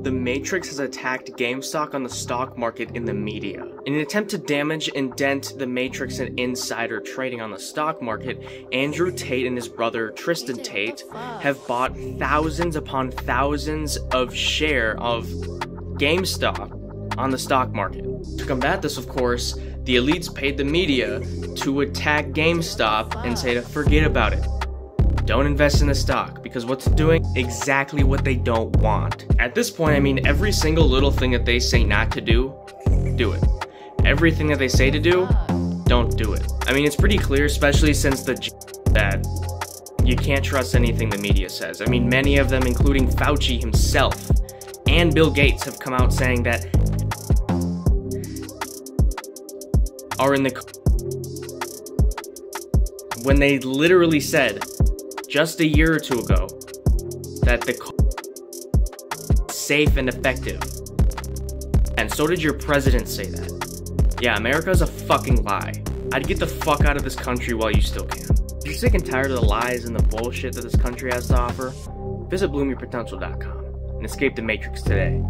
The Matrix has attacked GameStop on the stock market in the media. In an attempt to damage and dent the Matrix and insider trading on the stock market, Andrew Tate and his brother Tristan Tate have bought thousands upon thousands of share of GameStop on the stock market. To combat this, of course, the elites paid the media to attack GameStop and say to forget about it. Don't invest in the stock, because what's doing exactly what they don't want. At this point, I mean, every single little thing that they say not to do, do it. Everything that they say to do, don't do it. I mean, it's pretty clear, especially since that you can't trust anything the media says. I mean, many of them, including Fauci himself and Bill Gates, have come out saying that are in the when they literally said just a year or two ago that the safe and effective. And so did your president say that. Yeah, America's a fucking lie. I'd get the fuck out of this country while you still can. If you're sick and tired of the lies and the bullshit that this country has to offer, visit bloomyourpotential.com and escape the Matrix today.